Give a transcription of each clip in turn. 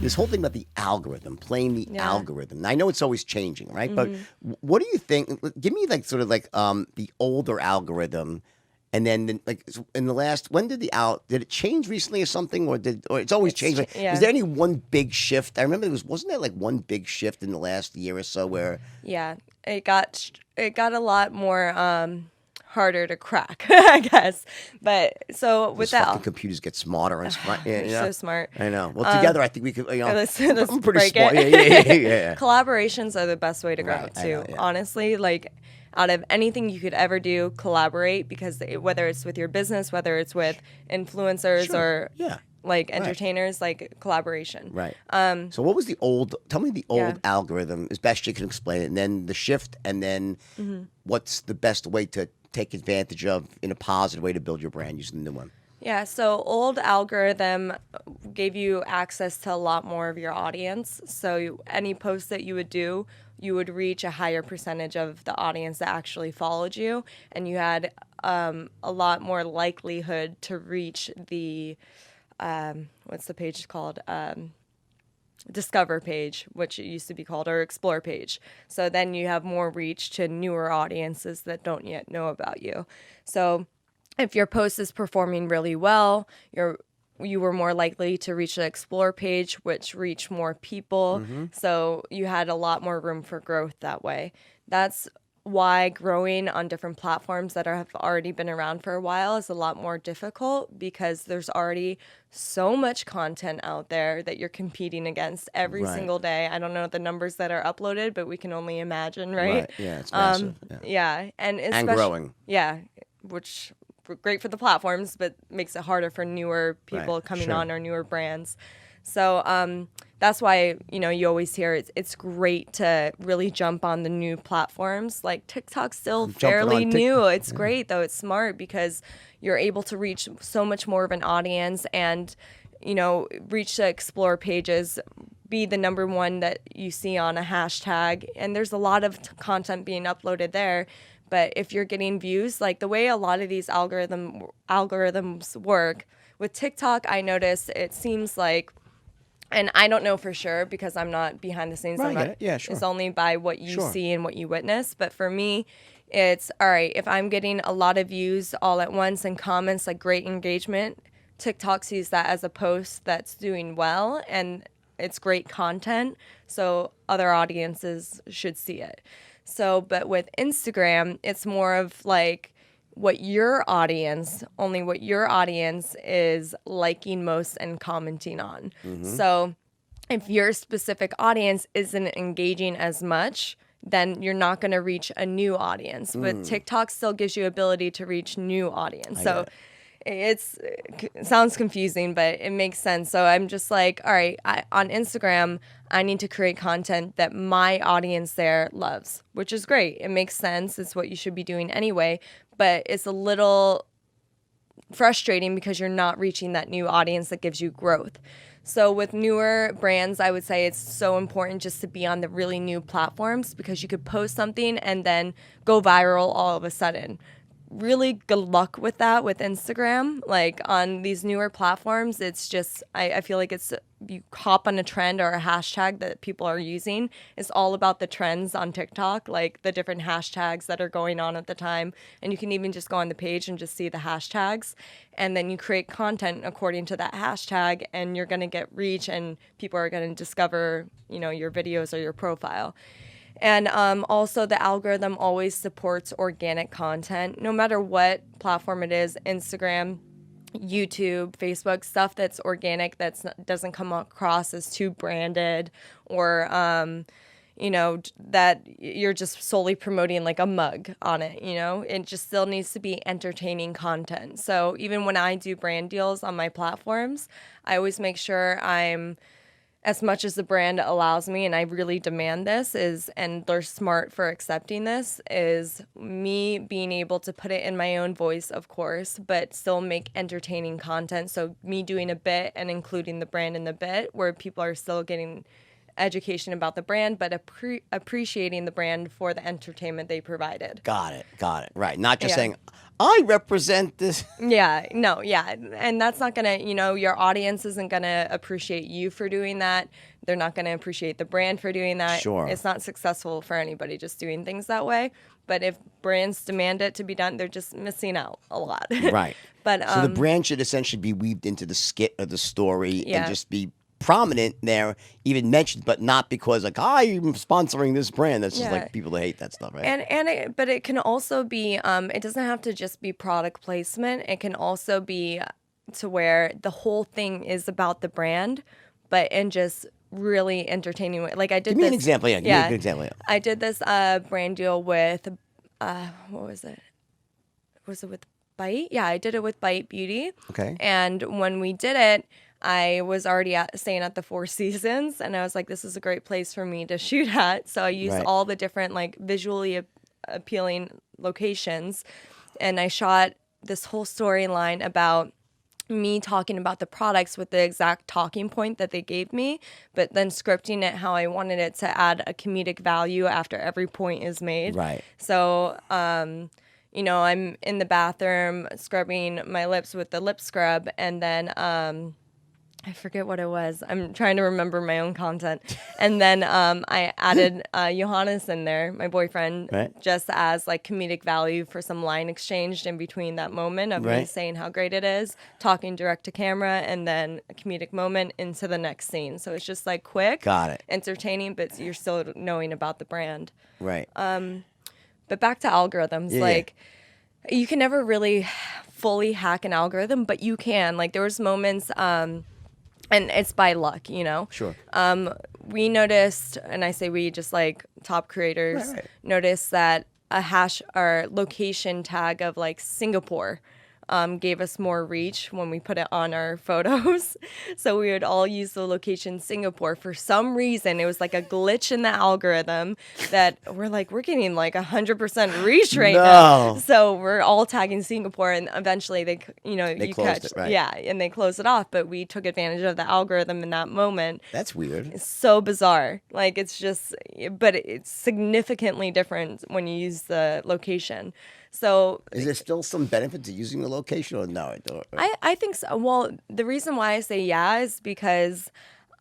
this whole thing about the algorithm, playing the algorithm. Now, I know it's always changing, right? But what do you think? Give me like sort of like the older algorithm, and then like in the last, when did did it change recently or something, or it's always changed? Like, was there any one big shift? I remember wasn't there like one big shift in the last year or so where? Yeah, it got a lot more harder to crack, I guess. But so with that, fucking computers get smarter and smarter. they're so smart. I know. Well, together I think we could. Let's I'm pretty break smart. it. Yeah. Collaborations are the best way to grow Right, I too. know, yeah. Honestly, like out of anything you could ever do, collaborate, because whether it's with your business, whether it's with influencers or like entertainers, like collaboration. Right. So what was tell me the old algorithm as best you can explain it, and then the shift, and then what's the best way to take advantage of in a positive way to build your brand using the new one? Yeah, so old algorithm gave you access to a lot more of your audience. So any post that you would do, you would reach a higher percentage of the audience that actually followed you, and you had a lot more likelihood to reach the what's the page called? Discover page, which it used to be called, or Explore page. So then you have more reach to newer audiences that don't yet know about you. So if your post is performing really well, you were more likely to reach the Explore page, which reached more people. So you had a lot more room for growth that way. That's why growing on different platforms that have already been around for a while is a lot more difficult, because there's already so much content out there that you're competing against every single day. I don't know the numbers that are uploaded, but we can only imagine, right? Yeah, it's massive. And growing. Yeah, which great for the platforms, but makes it harder for newer people coming on, or newer brands. So that's why, you always hear it's great to really jump on the new platforms. Like TikTok's still fairly new. It's great, though. It's smart because you're able to reach so much more of an audience and, reach the Explore pages, be the number one that you see on a hashtag. And there's a lot of content being uploaded there. But if you're getting views, like the way a lot of these algorithms work, with TikTok, I noticed it seems like, and I don't know for sure because I'm not behind the scenes. It's only by what you see and what you witness. But for me, it's, all right, if I'm getting a lot of views all at once and comments, like great engagement, TikTok sees that as a post that's doing well and it's great content. So other audiences should see it. So, but with Instagram, it's more of like, what your audience is liking most and commenting on. So if your specific audience isn't engaging as much, then you're not going to reach a new audience. But TikTok still gives you ability to reach new audience. So it sounds confusing, but it makes sense. So I'm just like, all right, on Instagram, I need to create content that my audience there loves, which is great. It makes sense. It's what you should be doing anyway. But it's a little frustrating because you're not reaching that new audience that gives you growth. So with newer brands, I would say it's so important just to be on the really new platforms, because you could post something and then go viral all of a sudden. Really good luck with that with Instagram. Like on these newer platforms, it's just, I feel like it's, you hop on a trend or a hashtag that people are using. It's all about the trends on TikTok, like the different hashtags that are going on at the time. And you can even just go on the page and just see the hashtags. And then you create content according to that hashtag, and you're going to get reach, and people are going to discover, your videos or your profile. And also the algorithm always supports organic content, no matter what platform it is, Instagram, YouTube, Facebook, stuff that's organic, doesn't come across as too branded, or, that you're just solely promoting like a mug on it, It just still needs to be entertaining content. So even when I do brand deals on my platforms, I always make sure I'm, as much as the brand allows me, and I really demand this, and they're smart for accepting this, is me being able to put it in my own voice, of course, but still make entertaining content. So me doing a bit and including the brand in the bit, where people are still getting education about the brand, but appreciating the brand for the entertainment they provided. Got it. Right. Not just saying, I represent this. Yeah, no, yeah. And that's not going to, your audience isn't going to appreciate you for doing that. They're not going to appreciate the brand for doing that. Sure. It's not successful for anybody just doing things that way. But if brands demand it to be done, they're just missing out a lot. Right. But So the brand should essentially be weaved into the skit of the story and Yeah. just be prominent there, even mentioned, but not because like I'm sponsoring this brand. That's just Yeah. like people that hate that stuff, right? But it can also be it doesn't have to just be product placement. It can also be to where the whole thing is about the brand, but in just really entertaining way. Like I did Give me this, an example. Yeah, give me a good example. Yeah. I did this brand deal with what was it? Was it with Bite? Yeah, I did it with Bite Beauty. Okay. And when we did it, I was already staying at the Four Seasons, and I was like, this is a great place for me to shoot at. So I used Right. all the different like visually appealing locations, and I shot this whole storyline about me talking about the products with the exact talking point that they gave me, but then scripting it how I wanted it to add a comedic value after every point is made. Right. So, I'm in the bathroom scrubbing my lips with the lip scrub, and then I forget what it was. I'm trying to remember my own content. And then I added Johannes in there, my boyfriend, Right. just as like comedic value for some line exchanged in between that moment of me Right. saying how great it is, talking direct to camera, and then a comedic moment into the next scene. So it's just like quick, Got it. entertaining, but you're still knowing about the brand. Right. But back to algorithms, Yeah, like you can never really fully hack an algorithm, but you can. Like there was moments, and it's by luck, Sure. We noticed, and I say we, just like top creators, Right. noticed that a hash or location tag of like Singapore gave us more reach when we put it on our photos. So we would all use the location Singapore. For some reason, it was like a glitch in the algorithm that we're getting like 100% reach right now. No. So we're all tagging Singapore, and eventually they you closed catch it, right. yeah, and they close it off. But we took advantage of the algorithm in that moment. That's weird. It's so bizarre. Like but it's significantly different when you use the location. So Is there still some benefit to using the location or no? I think so. Well, the reason why I say yeah is because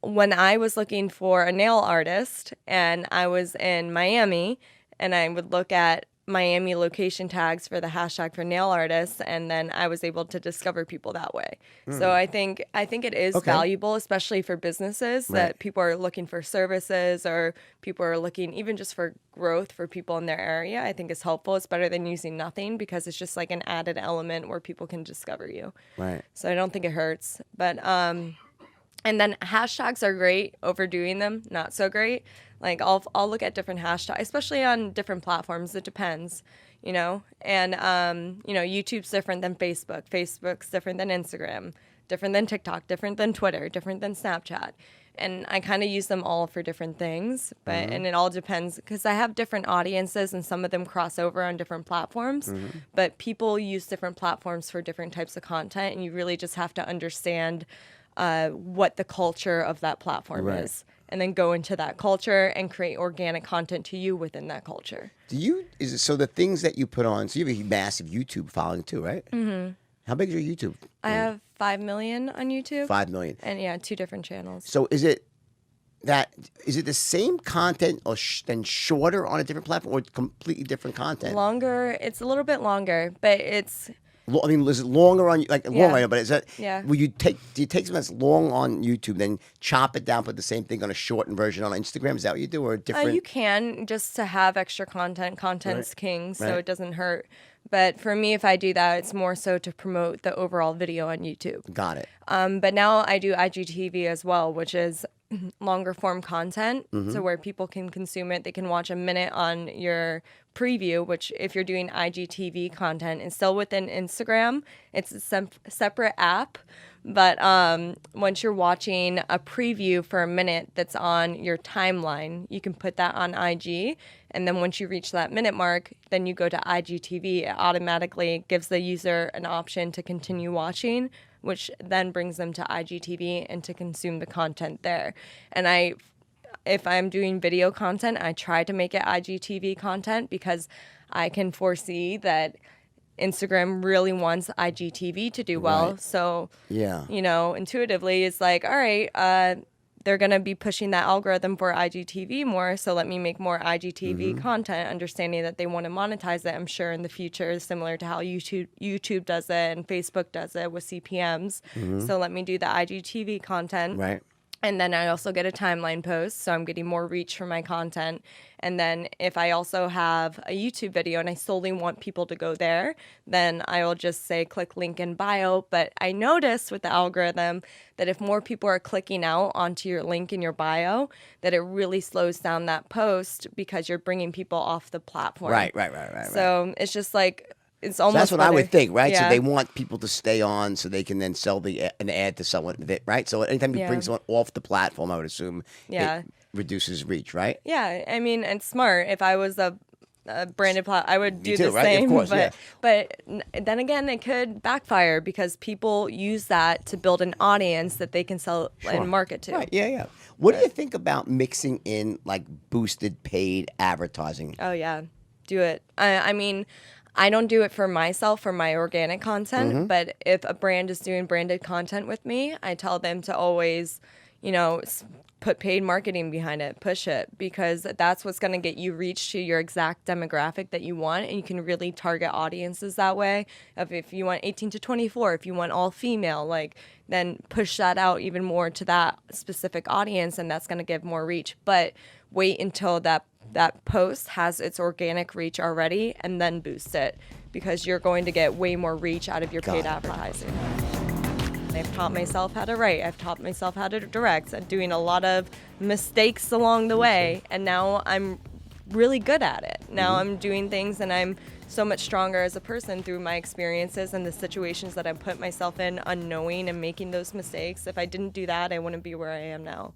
when I was looking for a nail artist and I was in Miami, and I would look at Miami location tags for the hashtag for nail artists, and then I was able to discover people that way. So I think it is Okay. valuable, especially for businesses Right. that people are looking for services, or people are looking even just for growth for people in their area. I think it's helpful. It's better than using nothing, because it's just like an added element where people can discover you. Right. So I don't think it hurts. But and then hashtags are great. Overdoing them, not so great. Like I'll look at different hashtags, especially on different platforms. It depends, And YouTube's different than Facebook. Facebook's different than Instagram. Different than TikTok. Different than Twitter. Different than Snapchat. And I kind of use them all for different things, but and it all depends, because I have different audiences and some of them cross over on different platforms. But people use different platforms for different types of content, and you really just have to understand what the culture of that platform Right. is, and then go into that culture and create organic content to you within that culture. So the things that you put on? So you have a massive YouTube following too, right? Mm-hmm. How big is your YouTube? I have 5 million on YouTube. 5 million. And yeah, 2 different channels. So is it the same content or then shorter on a different platform, or completely different content? Longer, it's a little bit longer, but it's I mean, is it longer on Yeah. longer? But is that Yeah. do you take something that's long on YouTube, then chop it down, put the same thing on a shortened version on Instagram? Is that what you do, or different? you can, just to have extra content. Content's Right. king, so Right. it doesn't hurt. But for me, if I do that, it's more so to promote the overall video on YouTube. Got it. But now I do IGTV as well, which is longer form content. Mm-hmm. So where people can consume it, they can watch a minute on your preview, which if you're doing IGTV content, is still within Instagram. It's a separate app. But once you're watching a preview for a minute that's on your timeline, you can put that on IG. And then once you reach that minute mark, then you go to IGTV. It automatically gives the user an option to continue watching, which then brings them to IGTV and to consume the content there. And if I'm doing video content, I try to make it IGTV content, because I can foresee that Instagram really wants IGTV to do well. Right. So, Yeah. intuitively, it's like, all right, they're going to be pushing that algorithm for IGTV more. So let me make more IGTV content, understanding that they want to monetize it, I'm sure, in the future, similar to how YouTube does it and Facebook does it with CPMs. So let me do the IGTV content. Right. And then I also get a timeline post, so I'm getting more reach for my content. And then if I also have a YouTube video and I solely want people to go there, then I will just say click link in bio. But I noticed with the algorithm that if more people are clicking out onto your link in your bio, that it really slows down that post because you're bringing people off the platform. Right. So it's just like, it's almost That's what I would think, right? Yeah. So they want people to stay on so they can then sell an ad to someone, right? So anytime you bring someone off the platform, I would assume it reduces reach, right? Yeah, I mean, it's smart. If I was a branded I would do the right? same. Of course, but then again, it could backfire because people use that to build an audience that they can sell and market to. Right, yeah. What do you think about mixing in like boosted paid advertising? Oh, yeah. Do it. I mean, I don't do it for myself, for my organic content, but if a brand is doing branded content with me, I tell them to always, put paid marketing behind it, push it, because that's what's going to get you reach to your exact demographic that you want, and you can really target audiences that way. If you want 18 to 24, if you want all female, then push that out even more to that specific audience, and that's going to give more reach. But wait until that post has its organic reach already and then boost it, because you're going to get way more reach out of your paid advertising. I've taught myself how to write. I've taught myself how to direct. I'm doing a lot of mistakes along the way, and now I'm really good at it. Now I'm doing things, and I'm so much stronger as a person through my experiences and the situations that I put myself in unknowing and making those mistakes. If I didn't do that, I wouldn't be where I am now.